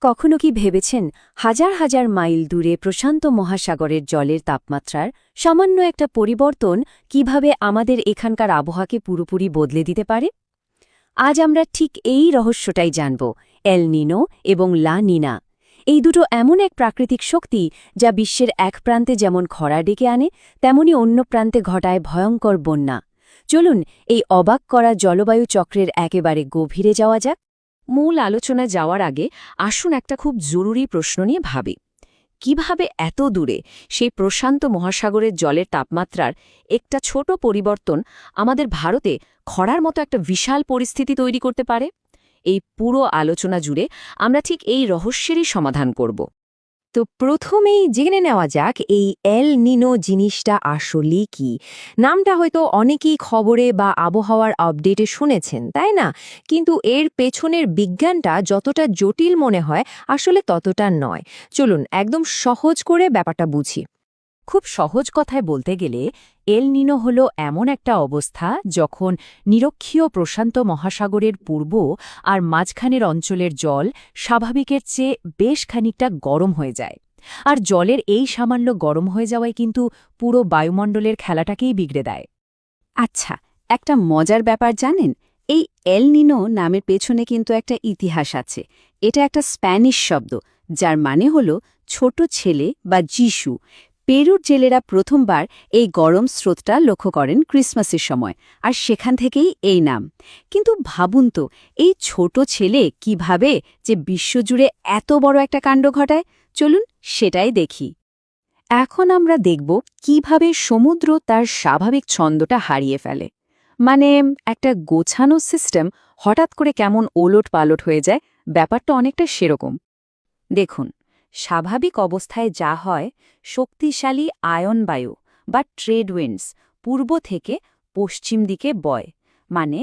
কখনো কি ভেবেছেন হাজার হাজার মাইল দূরে প্রশান্ত মহাসাগরের জলের তাপমাত্রার সামান্য একটা পরিবর্তন কিভাবে আমাদের এখানকার আবহাওয়াকে পুরোপুরি বদলে দিতে পারে? আজ আমরা ঠিক এই রহস্যটাই জানব, এল নিনো এবং লা নিনা। এই দুটো এমন এক প্রাকৃতিক শক্তি যা বিশ্বের এক প্রান্তে যেমন খরা ডেকে আনে, তেমনি অন্য প্রান্তে ঘটায় ভয়ঙ্কর বন্যা। চলুন এই অবাক করা জলবায়ু চক্রের একেবারে গভীরে যাওয়া যাক। মূল আলোচনায় যাওয়ার আগে আসুন একটা খুব জরুরি প্রশ্ন নিয়ে ভাবি। কিভাবে এত দূরে সেই প্রশান্ত মহাসাগরের জলের তাপমাত্রার একটা ছোট পরিবর্তন আমাদের ভারতে খরার মতো একটা বিশাল পরিস্থিতি তৈরি করতে পারে? এই পুরো আলোচনা জুড়ে আমরা ঠিক এই রহস্যেরই সমাধান করব। তো প্রথমেই জেনে নেওয়া যাক এই এল নিনো জিনিসটা আসলে কি। নামটা হয়তো অনেকেই খবরে বা আবহাওয়ার আপডেটে শুনেছেন, তাই না? কিন্তু এর পেছনের বিজ্ঞানটা যতটা জটিল মনে হয় আসলে ততটা নয়। চলুন একদম সহজ করে ব্যাপারটা বুঝি। খুব সহজ কথায় বলতে গেলে এল নিনো হল এমন একটা অবস্থা যখন নিরক্ষীয় প্রশান্ত মহাসাগরের পূর্ব আর মাঝখানের অঞ্চলের জল স্বাভাবিকের চেয়ে বেশ খানিকটা গরম হয়ে যায়। আর জলের এই সামান্য গরম হয়ে যাওয়ায় কিন্তু পুরো বায়ুমণ্ডলের খেলাটাকেই বিগড়ে দেয়। আচ্ছা, একটা মজার ব্যাপার জানেন? এই এল নিনো নামের পেছনে কিন্তু একটা ইতিহাস আছে। এটা একটা স্প্যানিশ শব্দ, যার মানে হল ছোট ছেলে বা যিশু। পেরুর জেলেরা প্রথমবার এই গরম স্রোতটা লক্ষ্য করেন ক্রিসমাসের সময়, আর সেখান থেকেই এই নাম। কিন্তু ভাবুন তো, এই ছোট ছেলে কিভাবে যে বিশ্বজুড়ে এত বড় একটা কাণ্ড ঘটায়। চলুন সেটাই দেখি। এখন আমরা দেখব কিভাবে সমুদ্র তার স্বাভাবিক ছন্দটা হারিয়ে ফেলে। মানে একটা গোছানো সিস্টেম হঠাৎ করে কেমন ওলট পালট হয়ে যায়, ব্যাপারটা অনেকটা সেরকম। দেখুন, স্বাভাবিক অবস্থায় যা হয়, শক্তিশালী আয়ন বায়ু বা ট্রেড উইন্ডস পূর্ব থেকে পশ্চিম দিকে বয়, মানে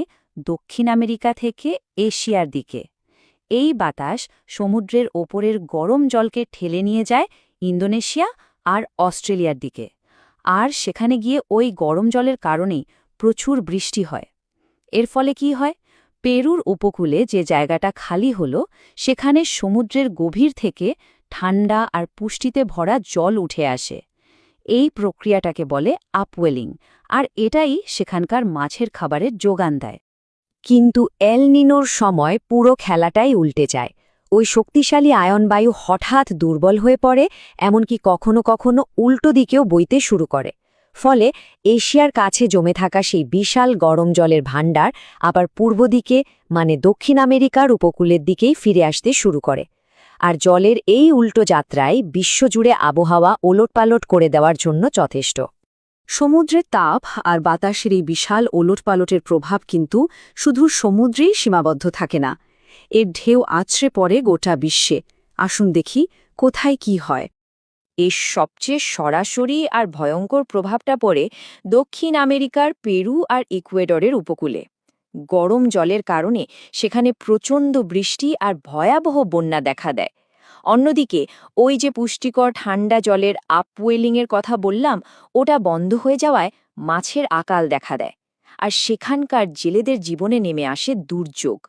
দক্ষিণ আমেরিকা থেকে এশিয়ার দিকে। এই বাতাস সমুদ্রের ওপরের গরম জলকে ঠেলে নিয়ে যায় ইন্দোনেশিয়া আর অস্ট্রেলিয়ার দিকে। আর সেখানে গিয়ে ওই গরম জলের কারণেই প্রচুর বৃষ্টি হয়। এর ফলে কি হয়? পেরুর উপকূলে যে জায়গাটা খালি হলো, সেখানে সমুদ্রের গভীর থেকে ঠান্ডা আর পুষ্টিতে ভরা জল উঠে আসে। এই প্রক্রিয়াটাকে বলে আপওয়েলিং, আর এটাই সেখানকার মাছের খাবারের যোগান দেয়। কিন্তু এল নিনোর সময় পুরো খেলাটাই উল্টে যায়। ওই শক্তিশালী আয়নবায়ু হঠাৎ দুর্বল হয়ে পড়ে, এমনকি কখনো কখনো উল্টো দিকেও বইতে শুরু করে। ফলে এশিয়ার কাছে জমে থাকা সেই বিশাল গরম জলের ভাণ্ডার আবার পূর্ব দিকে, মানে দক্ষিণ আমেরিকার উপকূলের দিকেই ফিরে আসতে শুরু করে। আর জলের এই উল্টো যাত্রায় বিশ্বজুড়ে আবহাওয়া ওলটপালট করে দেওয়ার জন্য যথেষ্ট। সমুদ্রের তাপ আর বাতাসের এই বিশাল ওলটপালটের প্রভাব কিন্তু শুধু সমুদ্রেই সীমাবদ্ধ থাকে না, এর ঢেউ আছড়ে পড়ে গোটা বিশ্বে। আসুন দেখি কোথায় কি হয়। এর সবচেয়ে সরাসরি আর ভয়ঙ্কর প্রভাবটা পড়ে দক্ষিণ আমেরিকার পেরু আর ইকুয়েডরের উপকূলে। গরম জলের কারণে সেখানে প্রচণ্ড বৃষ্টি আর ভয়াবহ বন্যা দেখা দেয়। অন্যদিকে ওই যে পুষ্টিকর ঠান্ডা জলের আপওয়েলিংয়ের কথা বললাম, ওটা বন্ধ হয়ে যাওয়ায় মাছের আকাল দেখা দেয়, আর সেখানকার জেলেদের জীবনে নেমে আসে দুর্যোগ।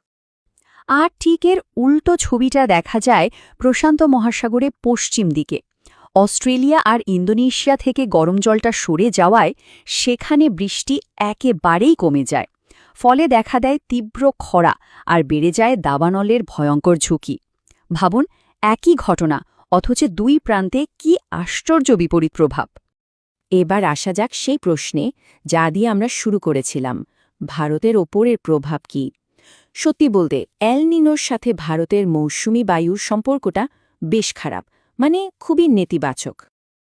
আর ঠিক এর উল্টো ছবিটা দেখা যায় প্রশান্ত মহাসাগরে পশ্চিম দিকে। অস্ট্রেলিয়া আর ইন্দোনেশিয়া থেকে গরম জলটা সরে যাওয়ায় সেখানে বৃষ্টি একেবারেই কমে যায়। ফলে দেখা দেয় তীব্র খরা আর বেড়ে যায় দাবানলের ভয়ঙ্কর ঝুঁকি। ভাবুন, একই ঘটনা, অথচ দুই প্রান্তে কি আশ্চর্য বিপরীত প্রভাব। এবার আসা যাক সেই প্রশ্নে যা দিয়ে আমরা শুরু করেছিলাম, ভারতের ওপরের প্রভাব কি। সত্যি বলতে এল নিনোর সাথে ভারতের মৌসুমি বায়ুর সম্পর্কটা বেশ খারাপ, মানে খুবই নেতিবাচক।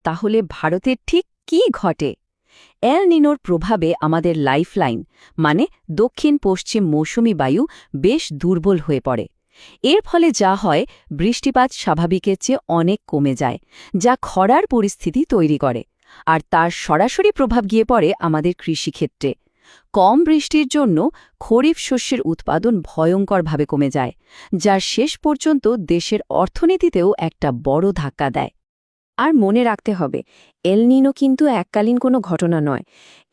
তাহলে ভারতের ঠিক কি ঘটে? এল নিনোর প্রভাবে আমাদের লাইফলাইন, মানে দক্ষিণ পশ্চিম মৌসুমি বায়ু বেশ দুর্বল হয়ে পড়ে। এর ফলে যা হয়, বৃষ্টিপাত স্বাভাবিকের চেয়ে অনেক কমে যায়, যা খরার পরিস্থিতি তৈরি করে। আর তার সরাসরি প্রভাব গিয়ে পড়ে আমাদের কৃষিক্ষেত্রে। কম বৃষ্টির জন্য খরিফ শস্যের উৎপাদন ভয়ঙ্করভাবে কমে যায়, যার শেষ পর্যন্ত দেশের অর্থনীতিতেও একটা বড় ধাক্কা দেয়। আর মনে রাখতে হবে, এল নিনো কিন্তু এককালীন কোনো ঘটনা নয়,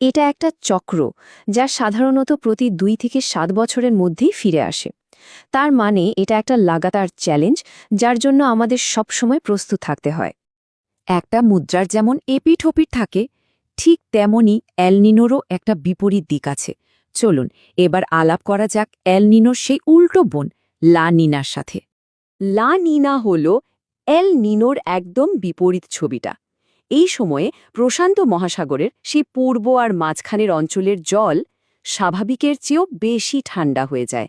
এটা একটা চক্র, যা সাধারণত প্রতি 2 থেকে 7 বছরের মধ্যেই ফিরে আসে। তার মানে এটা একটা লাগাতার চ্যালেঞ্জ, যার জন্য আমাদের সবসময় প্রস্তুত থাকতে হয়। একটা মুদ্রার যেমন এপিঠ ওপিঠ থাকে, ঠিক তেমনি এল নিনোরও একটা বিপরীত দিক আছে। চলুন এবার আলাপ করা যাক এল নিনোর সেই উল্টো বোন লা নিনার সাথে। লা নিনা হল এল নিনোর একদম বিপরীত ছবিটা। এই সময়ে প্রশান্ত মহাসাগরের সেই পূর্ব আর মাঝখানের অঞ্চলের জল স্বাভাবিকের চেয়েও বেশি ঠান্ডা হয়ে যায়।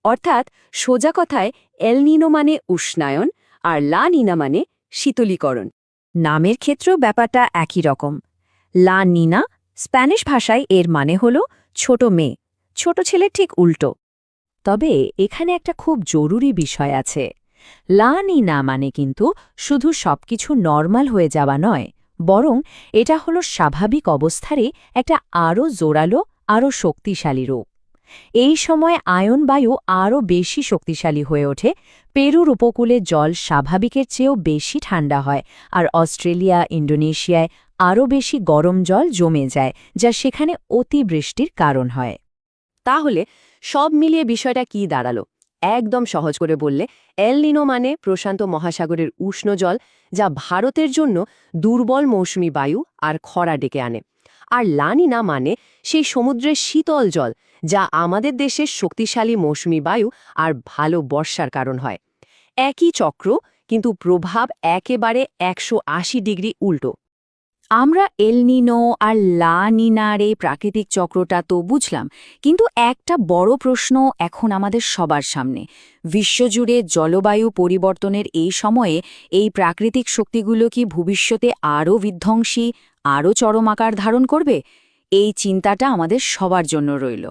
অর্থাৎ সোজা কথায় এল নিনো মানে উষ্ণায়ন আর লা নিনা মানে শীতলীকরণ। নামের ক্ষেত্রেও ব্যাপারটা একই রকম। লা নিনা স্প্যানিশ ভাষায় এর মানে হল ছোট মেয়ে, ছোট ছেলের ঠিক উল্টো। তবে এখানে একটা খুব জরুরি বিষয় আছে। লা নিনা মানে কিন্তু শুধু সবকিছু নরমাল হয়ে যাওয়া নয়, বরং এটা হলো স্বাভাবিক অবস্থারই একটা আরও জোরালো, আরও শক্তিশালী রূপ। এই সময় আয়ন বায়ু আরও বেশি শক্তিশালী হয়ে ওঠে, পেরুর উপকূলে জল স্বাভাবিকের চেয়েও বেশি ঠান্ডা হয়, আর অস্ট্রেলিয়া, ইন্দোনেশিয়ায় আরও বেশি গরম জল জমে যায়, যা সেখানে অতিবৃষ্টির কারণ হয়। তাহলে সব মিলিয়ে বিষয়টা কি দাঁড়ালো? একদম সহজ করে বললে, এল নিনো মানে প্রশান্ত মহাসাগরের উষ্ণ জল, যা ভারতের জন্য দুর্বল মৌসুমী বায়ু আর খরা ডেকে আনে। আর লা নিনা মানে সেই সমুদ্রের শীতল জল, যা আমাদের দেশের শক্তিশালী মৌসুমী বায়ু আর ভালো বর্ষার কারণ হয়। একই চক্র, কিন্তু প্রভাব একেবারে 180 ডিগ্রি উল্টো। আমরা এল নিনো আর লা নিনার এই প্রাকৃতিক চক্রটা তো বুঝলাম, কিন্তু একটা বড় প্রশ্ন এখন আমাদের সবার সামনে। বিশ্বজুড়ে জলবায়ু পরিবর্তনের এই সময়ে এই প্রাকৃতিক শক্তিগুলো কি ভবিষ্যতে আরও বিধ্বংসী, আরও চরম আকার ধারণ করবে? এই চিন্তাটা আমাদের সবার জন্য রইল।